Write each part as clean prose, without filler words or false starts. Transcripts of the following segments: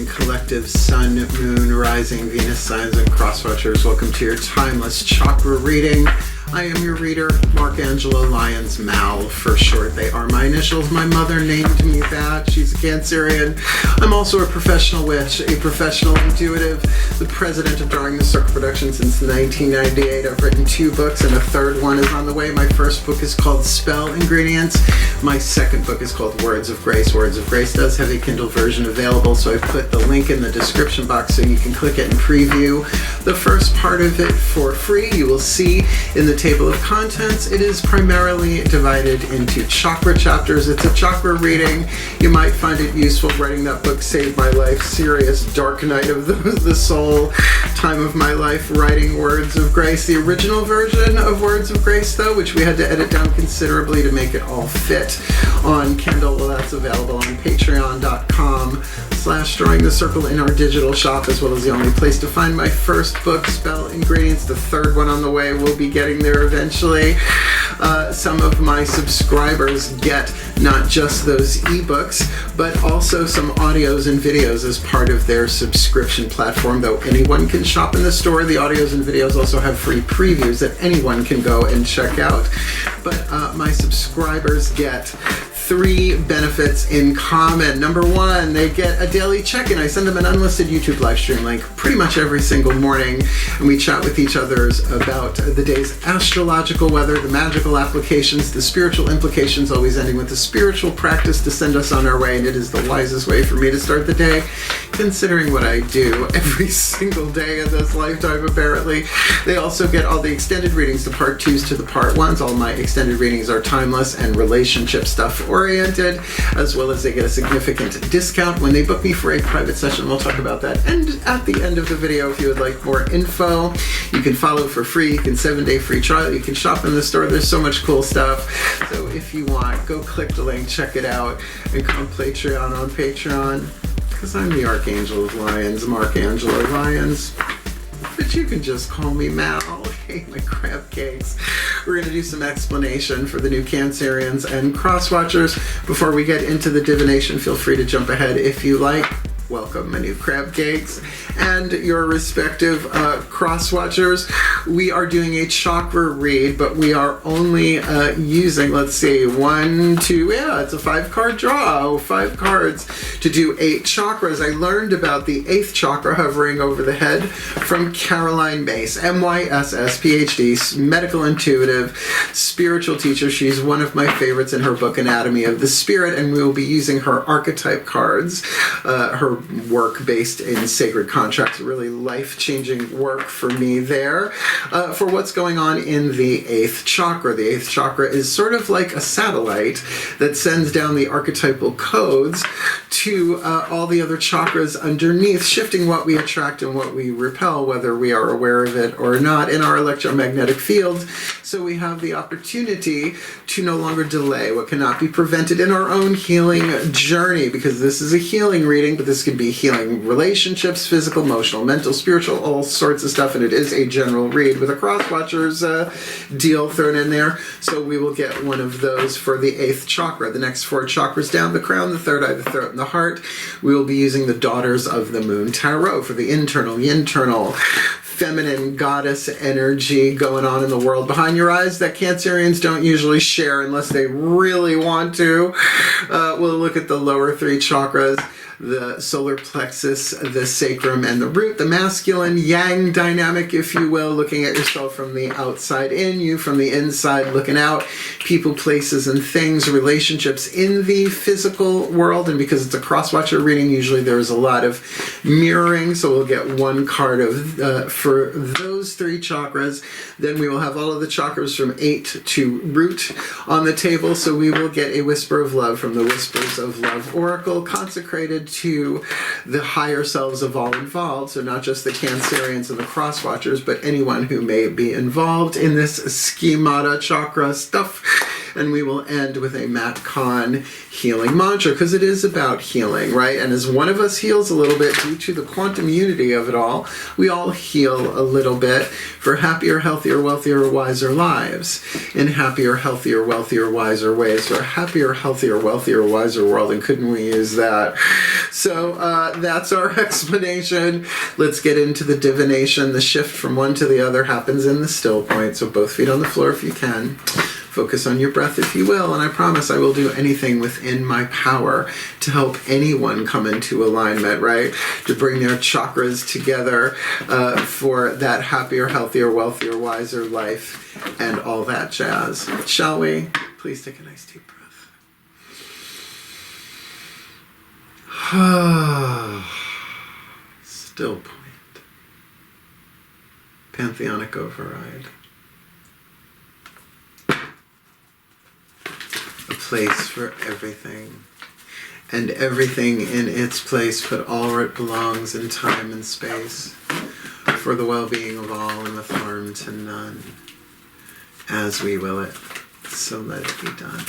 collective sun, moon, rising, Venus signs, and cross-watchers. Welcome to your Timeless Chakra Reading. I am your reader, Angelo, Lyons, Mal for short. They are my initials. My mother named me that. She's a Cancerian. I'm also a professional witch, a professional intuitive, the president of DrawingTheCircle production since 1998. I've written 2 books and a third one is on the way. My first book is called Spell Ingredients. My second book is called Words of Grace. Words of Grace does have a Kindle version available, so I put the link in the description box so you can click it and preview the first part of it for free. You will see in the table of contents, it is primarily divided into chakra chapters. It's a chakra reading. You might find it useful. Writing that book saved my life. Serious dark night of the soul time of my life writing Words of Grace. The original version of Words of Grace, though, which we had to edit down considerably to make it all fit on Kindle, well, that's available on patreon.com/DrawingTheCircle in our digital shop, as well as the only place to find my first book, Spell Ingredients. The third one on the way. We'll be getting there eventually. Some of my subscribers get not just those ebooks, but also some audios and videos as part of their subscription platform, though anyone can shop in the store. The audios and videos also have free previews that anyone can go and check out. But my subscribers get 3 benefits in common. Number 1, they get a daily check-in. I send them an unlisted YouTube live stream like pretty much every single morning, and we chat with each other about the day's astrological weather, the magical applications, the spiritual implications, always ending with a spiritual practice to send us on our way, and it is the wisest way for me to start the day, considering what I do every single day of this lifetime, apparently. They also get all the extended readings, the part 2s to the part 1s. All my extended readings are timeless and relationship stuff oriented, as well as they get a significant discount when they book me for a private session. We'll talk about that. And at the end of the video, if you would like more info, you can follow for free. You can 7-day free trial. You can shop in the store. There's so much cool stuff. So if you want, go click the link, check it out, and come Patreon on Patreon. Because I'm the Archangel of Lyons. I'm Angelo Lyons. But you can just call me Mal. Hey, my crab cakes. We're going to do some explanation for the new Cancerians and cross-watchers. Before we get into the divination, feel free to jump ahead if you like. Welcome, my new crab cakes and your respective cross-watchers. We are doing a chakra read, but we are only using, let's see, 1, 2, yeah, it's a 5-card draw. 5 cards to do 8 chakras. I learned about the 8th chakra hovering over the head from Caroline Myss, MYSS, PhD, medical intuitive, spiritual teacher. She's one of my favorites in her book, Anatomy of the Spirit, and we will be using her archetype cards, her work based in sacred contracts, really life-changing work for me there, for what's going on in the 8th chakra. The 8th chakra is sort of like a satellite that sends down the archetypal codes to all the other chakras underneath, shifting what we attract and what we repel, whether we are aware of it or not, in our electromagnetic field. So we have the opportunity to no longer delay what cannot be prevented in our own healing journey, because this is a healing reading, but this can be healing relationships, physical, emotional, mental, spiritual, all sorts of stuff, and it is a general read with a cross-watchers deal thrown in there. So we will get one of those for the 8th chakra. The next 4 chakras down: the crown, the third eye, the throat, and the heart. We will be using the Daughters of the Moon Tarot for the internal feminine goddess energy going on in the world behind your eyes that Cancerians don't usually share unless they really want to. We'll look at the lower 3 chakras: the solar plexus, the sacrum, and the root, the masculine yang dynamic, if you will, looking at yourself from the outside in, you from the inside looking out, people, places, and things, relationships in the physical world. And because it's a cross-watcher reading, usually there's a lot of mirroring, so we'll get 1 card of for those 3 chakras. Then we will have all of the chakras from 8 to root on the table, so we will get a Whisper of Love from the Whispers of Love Oracle, consecrated to the higher selves of all involved, so not just the Cancerians and the cross-watchers, but anyone who may be involved in this schemata chakra stuff. And we will end with a Matt Kahn healing mantra, because it is about healing, right? And as one of us heals a little bit due to the quantum unity of it all, we all heal a little bit for happier, healthier, wealthier, wiser lives in happier, healthier, wealthier, wiser ways for a happier, healthier, wealthier, wiser world. And couldn't we use that? So that's our explanation. Let's get into the divination. The shift from one to the other happens in the still point. So both feet on the floor if you can. Focus on your breath if you will, and I promise I will do anything within my power to help anyone come into alignment, right? To bring their chakras together for that happier, healthier, wealthier, wiser life and all that jazz. Shall we? Please take a nice deep breath. Still point. Pantheonic override. A place for everything, and everything in its place, put all where it belongs in time and space, for the well-being of all and with harm to none, as we will it, so let it be done.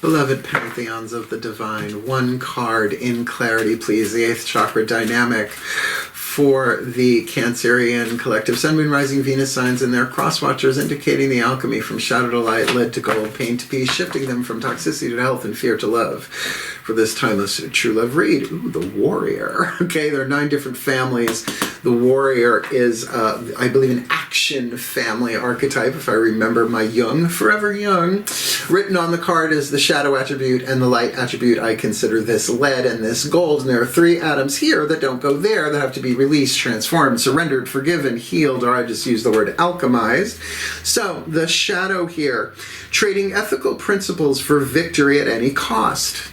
Beloved pantheons of the divine, one card in clarity, please, the 8th chakra dynamic for the Cancerian collective Sun, Moon, Rising, Venus signs and their cross-watchers, indicating the alchemy from shadow to light, lead to gold, pain to peace, shifting them from toxicity to health and fear to love. For this timeless true love read, ooh, the warrior. Okay, there are 9 different families. The warrior is, I believe, an action family archetype, if I remember my Jung, forever young. Written on the card is the shadow attribute and the light attribute. I consider this lead and this gold. And there are 3 atoms here that don't go there, that have to be released, transformed, surrendered, forgiven, healed, or I just use the word alchemized. So the shadow here, trading ethical principles for victory at any cost.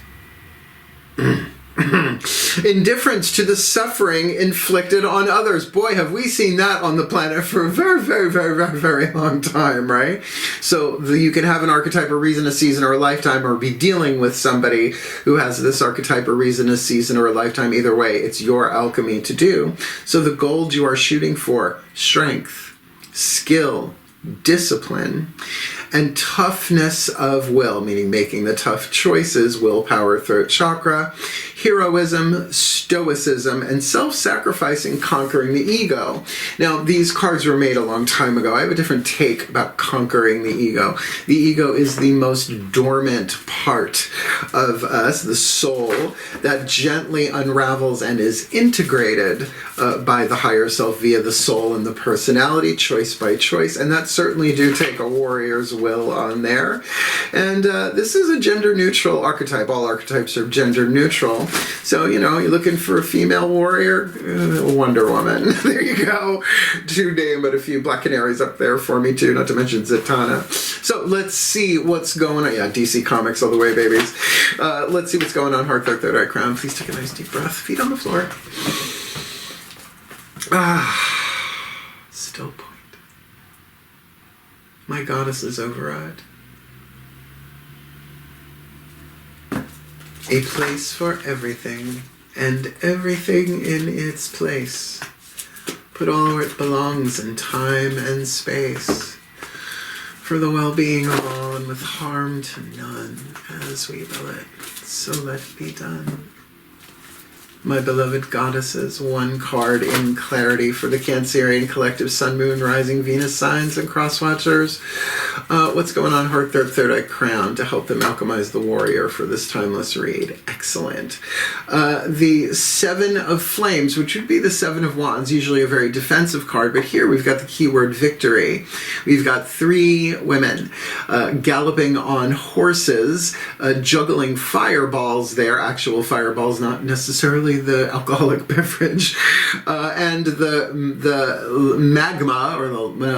Indifference to the suffering inflicted on others. Boy, have we seen that on the planet for a very, very, very, very, very long time, right? So you can have an archetype, a reason, a season, or a lifetime, or be dealing with somebody who has this archetype, a reason, a season, or a lifetime. Either way, it's your alchemy to do. So the gold you are shooting for, strength, skill, discipline, and toughness of will, meaning making the tough choices, willpower, throat chakra, heroism, stoicism, and self-sacrificing, conquering the ego. Now, these cards were made a long time ago. I have a different take about conquering the ego. The ego is the most dormant part of us, the soul, that gently unravels and is integrated by the higher self via the soul and the personality, choice by choice, and that certainly do take a warrior's will on there. And this is a gender-neutral archetype. All archetypes are gender-neutral. So, you know, you're looking for a female warrior, Wonder Woman. There you go. To name but a few. Black Canaries up there for me, too, not to mention Zatanna. So let's see what's going on. Yeah, DC Comics all the way, babies. Let's see what's going on. Heart, throat, third eye, crown. Please take a nice deep breath. Feet on the floor. Still point. My goddess's override. A place for everything, and everything in its place. Put all where it belongs in time and space. For the well-being of all and with harm to none, as we will it. So let it be done. My beloved goddesses, one card in clarity for the Cancerian collective Sun, Moon, Rising, Venus signs and cross-watchers. What's going on? Heart, third eye, crown to help them alchemize the warrior for this timeless read. Excellent. The 7 of Flames, which would be the 7 of Wands, usually a very defensive card, but here we've got the keyword victory. We've got 3 women galloping on horses, juggling fireballs there, actual fireballs, not necessarily the alcoholic beverage, and the magma,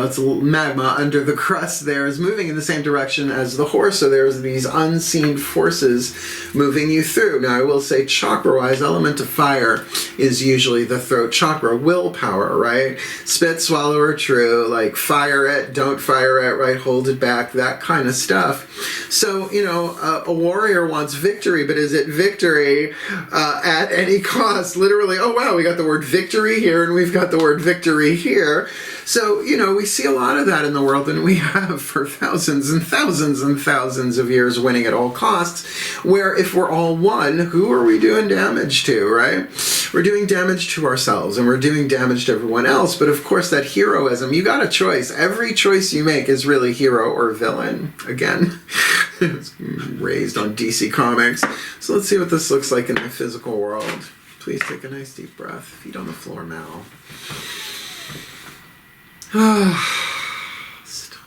it's magma under the crust there is moving in the same direction as the horse, so there's these unseen forces moving you through. Now I will say chakra-wise, element of fire is usually the throat chakra, willpower, right? Spit, swallow, or true, like fire it, don't fire it, right? Hold it back, that kind of stuff. So, you know, a warrior wants victory, but is it victory at any cost, literally, oh wow, we got the word victory here and we've got the word victory here. So, we see a lot of that in the world, and we have for thousands and thousands and thousands of years, winning at all costs, where if we're all one, who are we doing damage to, right? We're doing damage to ourselves, and we're doing damage to everyone else. But of course, that heroism, you got a choice. Every choice you make is really hero or villain. Again, it's raised on DC Comics. So let's see what this looks like in the physical world. Please take a nice deep breath. Feet on the floor now. Stop.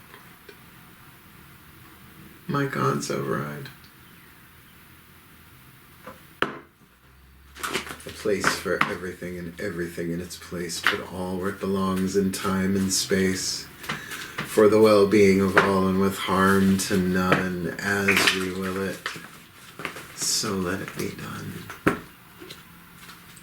My God's override. A place for everything and everything in its place, but all where it belongs in time and space, for the well-being of all and with harm to none, as we will it, so let it be done.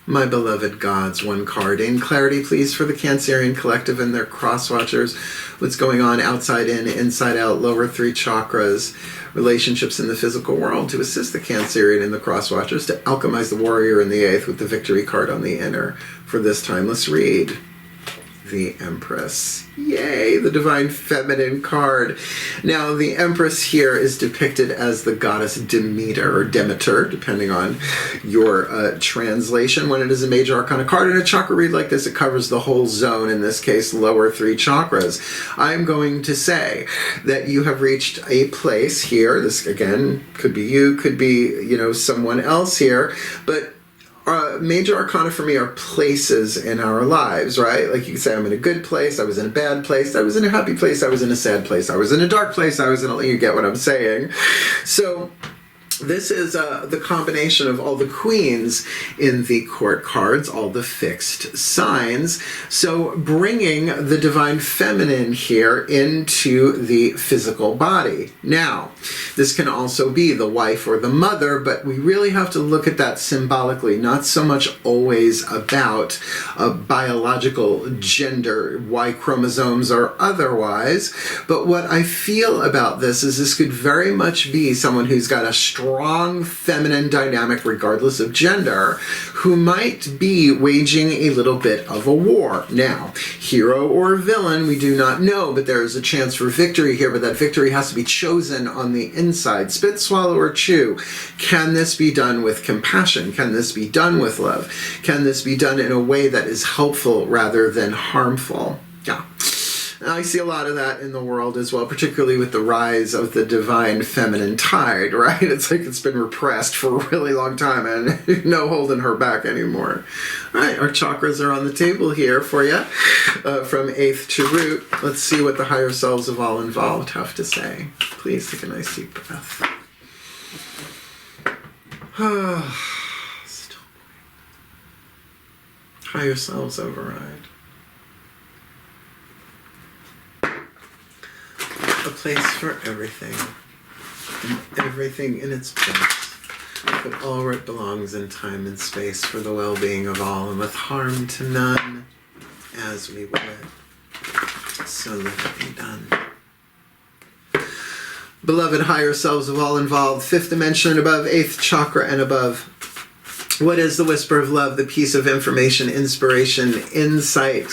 My beloved gods, one card. In clarity, please, for the Cancerian Collective and their cross-watchers. What's going on outside in, inside out, lower three chakras, relationships in the physical world, to assist the Cancerian and the cross-watchers to alchemize the warrior in the eighth with the victory card on the inner for this timeless read. The Empress. Yay, the divine feminine card. Now, the Empress here is depicted as the goddess Demeter, or Demeter, depending on your translation. When it is a major arcana card in a chakra read like this, it covers the whole zone, in this case, lower three chakras. I'm going to say that you have reached a place here. This, again, could be you, could be, someone else here, but major arcana for me are places in our lives, right? Like you could say, I'm in a good place, I was in a bad place, I was in a happy place, I was in a sad place, I was in a dark place, I was in a... You get what I'm saying? So this is the combination of all the queens in the court cards, all the fixed signs. So bringing the divine feminine here into the physical body. Now, this can also be the wife or the mother, but we really have to look at that symbolically, not so much always about a biological gender, Y chromosomes or otherwise. But what I feel about this is this could very much be someone who's got a strong feminine dynamic regardless of gender, who might be waging a little bit of a war. Now, hero or villain, we do not know, but there is a chance for victory here, but that victory has to be chosen on the inside. Spit, swallow, or chew. Can this be done with compassion? Can this be done with love? Can this be done in a way that is helpful rather than harmful? Yeah. I see a lot of that in the world as well, particularly with the rise of the divine feminine tide, right? It's like it's been repressed for a really long time and no holding her back anymore. All right, our chakras are on the table here for you, from eighth to root. Let's see what the higher selves of all involved have to say. Please take a nice deep breath. Still. Higher selves override. A place for everything, and everything in its place, but all where it belongs in time and space, for the well-being of all and with harm to none, as we will it, so let it be done. Beloved higher selves of all involved, fifth dimension and above, eighth chakra and above. What is the whisper of love, the piece of information, inspiration, insight,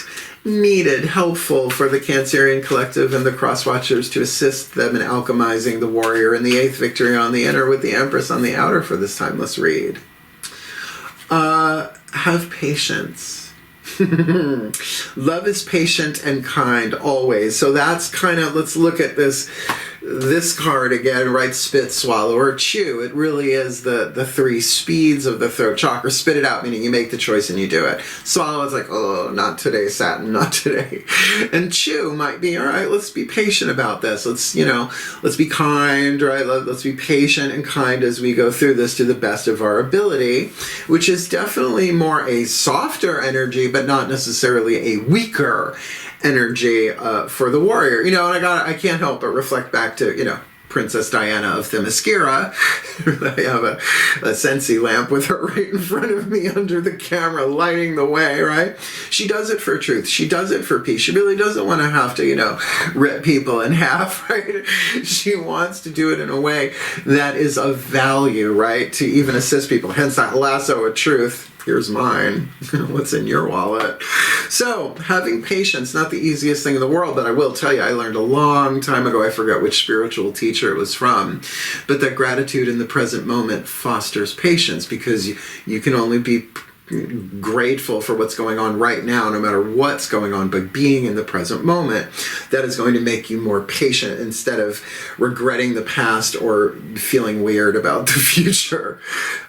needed, helpful for the Cancerian Collective and the cross-watchers to assist them in alchemizing the warrior and the eighth victory on the inner with the Empress on the outer for this timeless read? Have patience. Love is patient and kind always. So that's kind of, let's look at this card again, right? Spit, swallow, or chew. It really is the three speeds of the throat chakra. Spit it out, meaning you make the choice and you do it. Swallow is like, oh, not today, Saturn, not today. And chew might be, all right, let's be patient about this. Let's be kind, right? Let's be patient and kind as we go through this to the best of our ability, which is definitely more a softer energy, but not necessarily a weaker energy for the warrior. And I can't help but reflect back to, Princess Diana of Themyscira. I have a Sensi lamp with her right in front of me under the camera, lighting the way, right? She does it for truth. She does it for peace. She really doesn't want to have to, rip people in half, right? She wants to do it in a way that is of value, right? To even assist people. Hence that lasso of truth. here's mine. What's in your wallet? So, having patience, not the easiest thing in the world, but I will tell you, I learned a long time ago, I forgot which spiritual teacher it was from, but that gratitude in the present moment fosters patience, because you can only be grateful for what's going on right now, no matter what's going on, but being in the present moment, that is going to make you more patient instead of regretting the past or feeling weird about the future.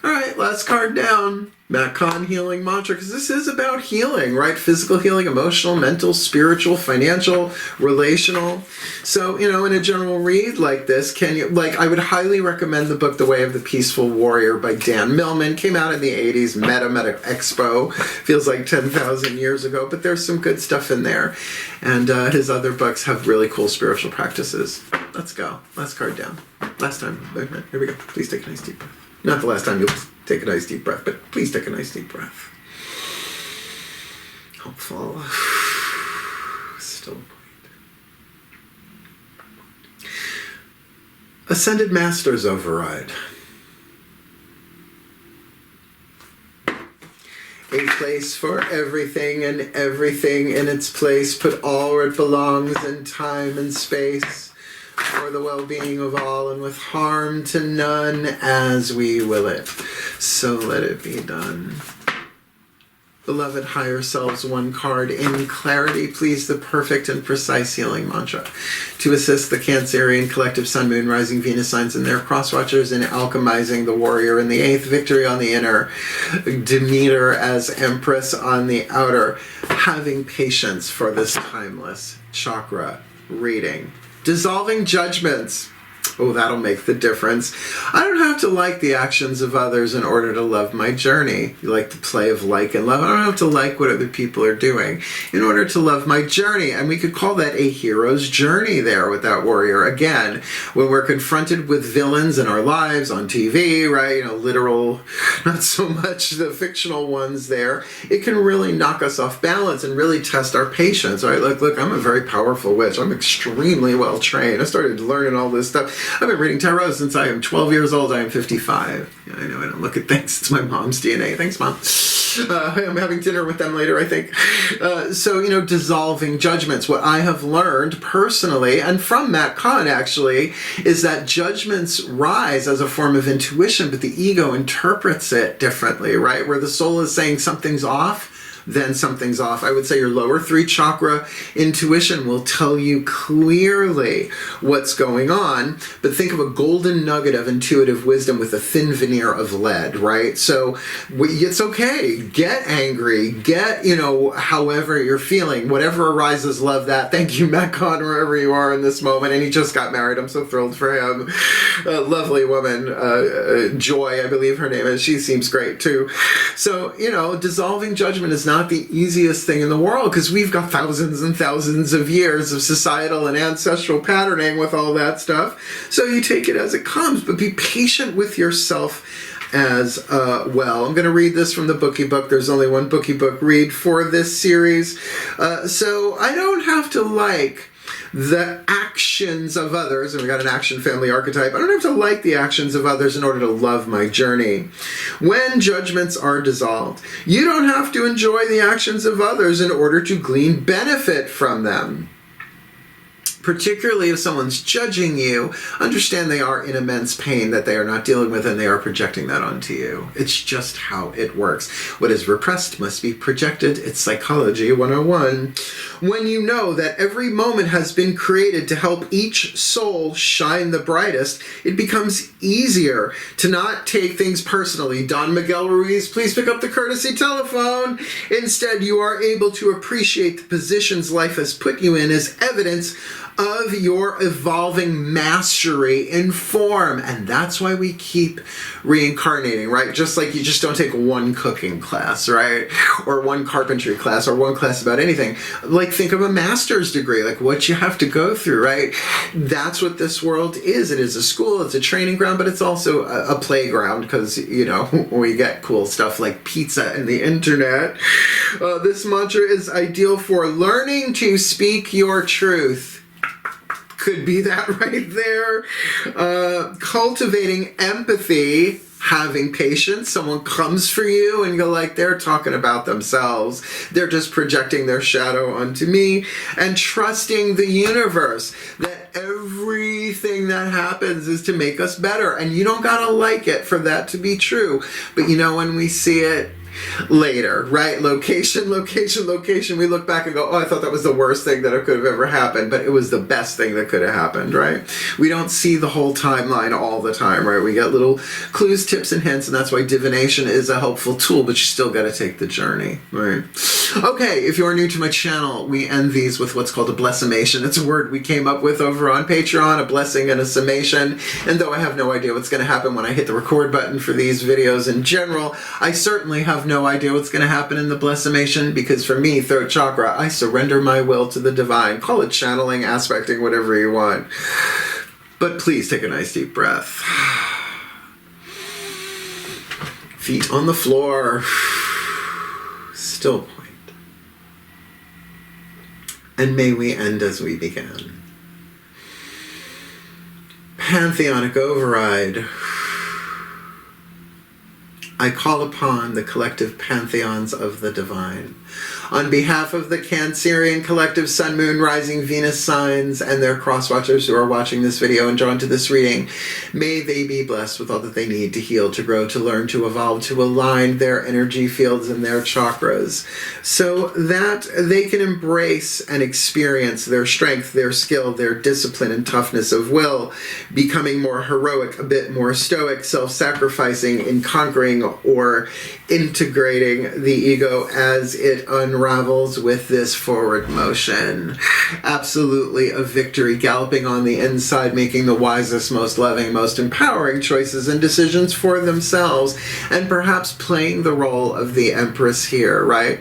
All right, last card down. Matt Kahn healing mantra, because this is about healing, right? Physical healing, emotional, mental, spiritual, financial, relational. So, in a general read like this, I would highly recommend the book The Way of the Peaceful Warrior by Dan Millman. Came out in the 80s, met him at an expo. Feels like 10,000 years ago, but there's some good stuff in there. And his other books have really cool spiritual practices. Let's go. Last card down. Last time. Here we go. Please take a nice deep breath. Not the last time you'll take a nice deep breath, but please take a nice deep breath. Hopeful. Still point. Ascended Masters Override. A place for everything and everything in its place. Put all where it belongs in time and space. For the well-being of all and with harm to none, as we will it. So let it be done. Beloved higher selves, one card in clarity, please, the perfect and precise healing mantra to assist the Cancerian collective Sun, Moon, Rising, Venus signs and their cross-watchers in alchemizing the warrior in the 8th, victory on the inner, Demeter as empress on the outer, having patience for this timeless chakra reading. Dissolving judgments. Oh, that'll make the difference. I don't have to like the actions of others in order to love my journey. You like the play of like and love. I don't have to like what other people are doing in order to love my journey. And we could call that a hero's journey there with that warrior. Again, when we're confronted with villains in our lives on TV, right? Literal, not so much the fictional ones there. It can really knock us off balance and really test our patience, right? Look, I'm a very powerful witch. I'm extremely well trained. I started learning all this stuff. I've been reading tarot since I am 12 years old. I am 55. Yeah, I know I don't look at things. It's my mom's DNA. Thanks, Mom. I'm having dinner with them later, I think. So, dissolving judgments. What I have learned personally, and from Matt Kahn actually, is that judgments rise as a form of intuition, but the ego interprets it differently, right? Where the soul is saying something's off, then something's off. I would say your lower 3 chakra intuition will tell you clearly what's going on, but think of a golden nugget of intuitive wisdom with a thin veneer of lead, right? So it's okay. Get angry. Get, however you're feeling. Whatever arises, love that. Thank you, Matt Kahn, wherever you are in this moment. And he just got married. I'm so thrilled for him. Lovely woman. Joy, I believe her name is. She seems great, too. So, dissolving judgment is not the easiest thing in the world, because we've got thousands and thousands of years of societal and ancestral patterning with all that stuff. So you take it as it comes, but be patient with yourself as well. I'm going to read this from the Bookie Book. There's only one Bookie Book read for this series. So I don't have to like the actions of others, and we got an action family archetype. I don't have to like the actions of others in order to love my journey. When judgments are dissolved, you don't have to enjoy the actions of others in order to glean benefit from them. Particularly if someone's judging you, understand they are in immense pain that they are not dealing with, and they are projecting that onto you. It's just how it works. What is repressed must be projected. It's Psychology 101. When you know that every moment has been created to help each soul shine the brightest, it becomes easier to not take things personally. Don Miguel Ruiz, please pick up the courtesy telephone. Instead, you are able to appreciate the positions life has put you in as evidence of your evolving mastery in form. And that's why we keep reincarnating, right? Just like you just don't take one cooking class, right? Or one carpentry class, or one class about anything. Like, think of a master's degree, like what you have to go through, right? That's what this world is. It is a school, it's a training ground, but it's also a playground, because, we get cool stuff like pizza and the internet. This mantra is ideal for learning to speak your truth. Could be that right there. Cultivating empathy having patience. Someone comes for you and you're like, they're talking about themselves. They're just projecting their shadow onto me. And trusting the universe that everything that happens is to make us better. And you don't gotta like it for that to be true. But you know, when we see it later, right? Location, location, location. We look back and go, oh, I thought that was the worst thing that could have ever happened, but it was the best thing that could have happened, right? We don't see the whole timeline all the time, right? We get little clues, tips, and hints, and that's why divination is a helpful tool, but you still got to take the journey, right? Okay, if you're new to my channel, we end these with what's called a blessimation. It's a word we came up with over on Patreon, a blessing and a summation. And though I have no idea what's going to happen when I hit the record button for these videos in general, I certainly have no idea what's going to happen in the blessimation, because for me, throat chakra, I surrender my will to the divine. Call it channeling, aspecting, whatever you want. But please take a nice deep breath. Feet on the floor. Still point. And may we end as we began. Pantheonic override. I call upon the collective pantheons of the divine. On behalf of the Cancerian collective Sun, Moon, Rising, Venus signs and their cross-watchers who are watching this video and drawn to this reading, may they be blessed with all that they need to heal, to grow, to learn, to evolve, to align their energy fields and their chakras, so that they can embrace and experience their strength, their skill, their discipline and toughness of will, becoming more heroic, a bit more stoic, self-sacrificing in conquering or integrating the ego as it unravels with this forward motion. Absolutely a victory, galloping on the inside, making the wisest, most loving, most empowering choices and decisions for themselves, and perhaps playing the role of the Empress here, right?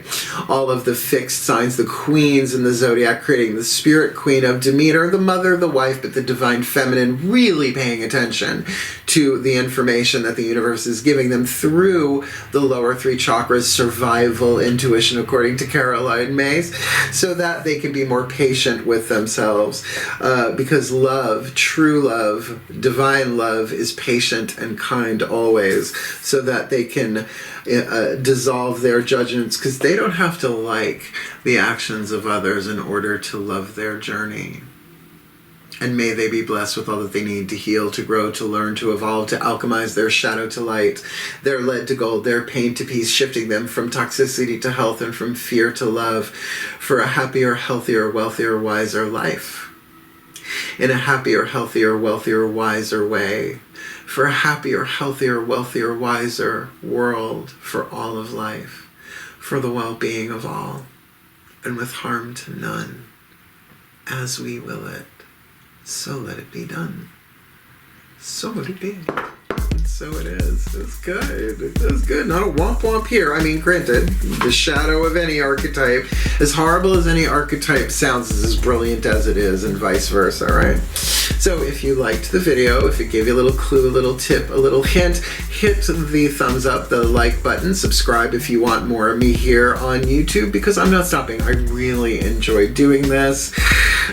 All of the fixed signs, the queens in the zodiac, creating the spirit queen of Demeter, the mother, the wife, but the divine feminine, really paying attention to the information that the universe is giving them through the lower three chakras, survival, intuition, according to Caroline Myss, so that they can be more patient with themselves, because love, true love, divine love is patient and kind always, so that they can dissolve their judgments, because they don't have to like the actions of others in order to love their journey. And may they be blessed with all that they need to heal, to grow, to learn, to evolve, to alchemize their shadow to light, their lead to gold, their pain to peace, shifting them from toxicity to health and from fear to love, for a happier, healthier, wealthier, wiser life. In a happier, healthier, wealthier, wiser way. For a happier, healthier, wealthier, wiser world for all of life. For the well-being of all, and with harm to none, as we will it. So let it be done. So let it be. So it is. It's good. It's good. Not a womp womp here. I mean, granted, the shadow of any archetype, as horrible as any archetype sounds, is as brilliant as it is, and vice versa, right? So if you liked the video, if it gave you a little clue, a little tip, a little hint, hit the thumbs up, the like button, subscribe if you want more of me here on YouTube, because I'm not stopping. I really enjoy doing this.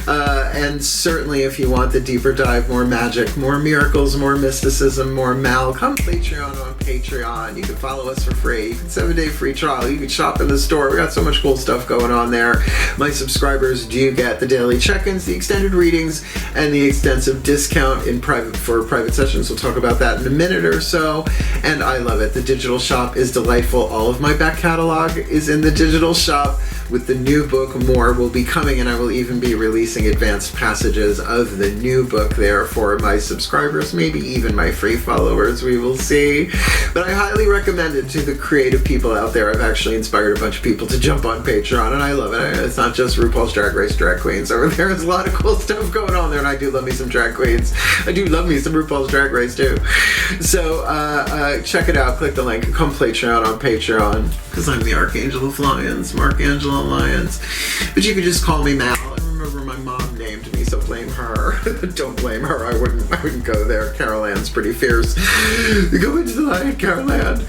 And certainly if you want the deeper dive, more magic, more miracles, more mysticism, more mal, come Patreon on Patreon. You can follow us for free. You can 7-day free trial. You can shop in the store. We got so much cool stuff going on there. My subscribers do get the daily check-ins, the extended readings, and the extensive discount in private sessions. We'll talk about that in a minute or so. And I love it. The digital shop is delightful. All of my back catalog is in the digital shop. With the new book, more will be coming, and I will even be releasing advanced passages of the new book there for my subscribers, maybe even my free followers, we will see. But I highly recommend it to the creative people out there. I've actually inspired a bunch of people to jump on Patreon, and I love it. It's not just RuPaul's Drag Race drag queens over there. There's a lot of cool stuff going on there, and I do love me some drag queens. I do love me some RuPaul's Drag Race too. So check it out. Click the link. Come Patreon on Patreon, because I'm the Archangel of Lyons, Mark Angelo Lyons. But you can just call me Mal. I remember my mom named me, so so blame her. Don't blame her. I wouldn't go there. Carol Ann's pretty fierce. Go into the light, Carol Ann.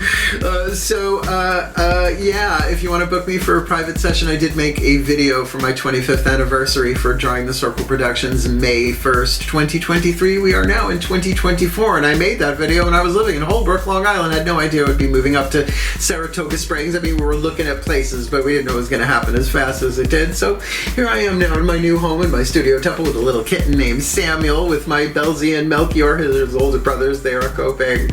Yeah, if you want to book me for a private session, I did make a video for my 25th anniversary for Drawing the Circle Productions, May 1st, 2023. We are now in 2024, and I made that video when I was living in Holbrook, Long Island. I had no idea I would be moving up to Saratoga Springs. I mean, we were looking at places, but we didn't know it was going to happen as fast as it did. So here I am now in my new home in my studio temple with a little kitten named Samuel, with my Belzy and Melchior, his older brothers. They are coping.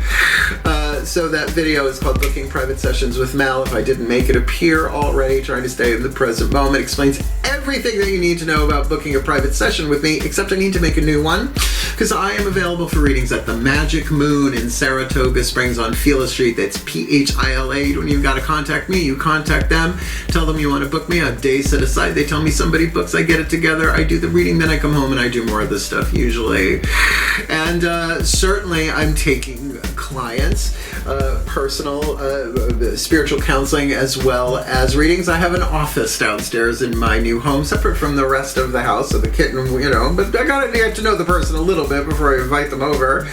So that video is called Booking Private Sessions with Mal. If I didn't make it appear already, trying to stay in the present moment, explains everything that you need to know about booking a private session with me, except I need to make a new one, because I am available for readings at the Magic Moon in Saratoga Springs on Phila Street. That's Phila. You don't even got to contact me. You contact them. Tell them you want to book me. A day set aside. They tell me somebody books. I get it together. I do the reading. Then I come home and I do more of this stuff usually. And certainly I'm taking clients, personal, spiritual counseling, as well as readings. I have an office downstairs in my new home, separate from the rest of the house, so the kitten, but I gotta get to know the person a little bit before I invite them over.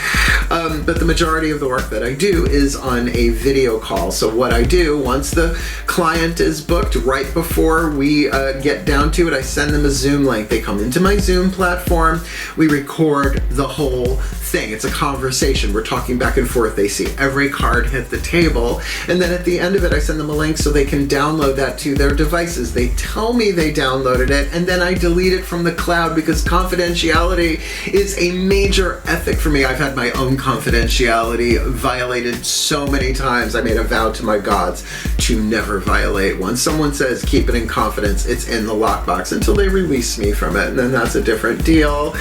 But the majority of the work that I do is on a video call. So what I do, once the client is booked, right before we get down to it, I send them a Zoom link. They come into my Zoom platform. We record the whole thing. It's a conversation. We're talking back and forth. They see every card hit the table, and then at the end of it I send them a link so they can download that to their devices. They tell me they downloaded it, and then I delete it from the cloud, because confidentiality is a major ethic for me. I've had my own confidentiality violated so many times. I made a vow to my gods to never violate one. Someone says keep it in confidence, it's in the lockbox until they release me from it, and then that's a different deal.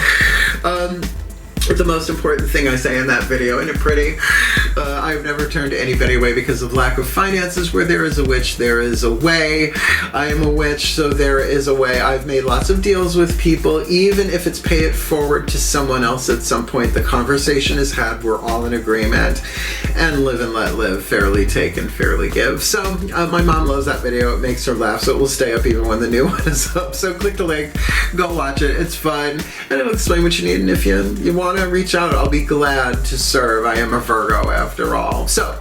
The most important thing I say in that video, isn't it pretty? I've never turned anybody away because of lack of finances. Where there is a witch, there is a way. I am a witch, so there is a way. I've made lots of deals with people, even if it's pay it forward to someone else at some point. The conversation is had, we're all in agreement, and live and let live, fairly take and fairly give. So my mom loves that video. It makes her laugh, so it will stay up even when the new one is up. So click the link, go watch it. It's fun, and it'll explain what you need, and if you want to reach out, I'll be glad to serve. I am a Virgo after all. So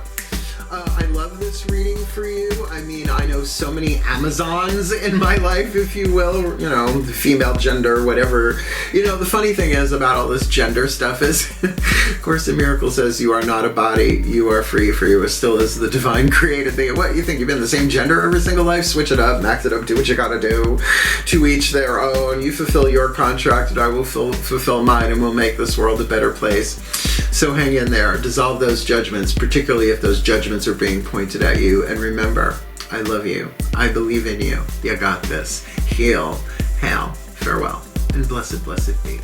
I love this reading for you. I mean, I know so many Amazons in my life, if you will, the female gender, whatever. The funny thing is about all this gender stuff is, of course, the miracle says you are not a body, you are free, for you still is the divine created thing. What, you think you've been the same gender every single life? Switch it up, max it up, do what you gotta do. To each their own. You fulfill your contract and I will fulfill mine, and we'll make this world a better place. So hang in there, dissolve those judgments, particularly if those judgments are being pointed at you. And remember, I love you. I believe in you. You got this. Heal, hail, farewell, and blessed, blessed be.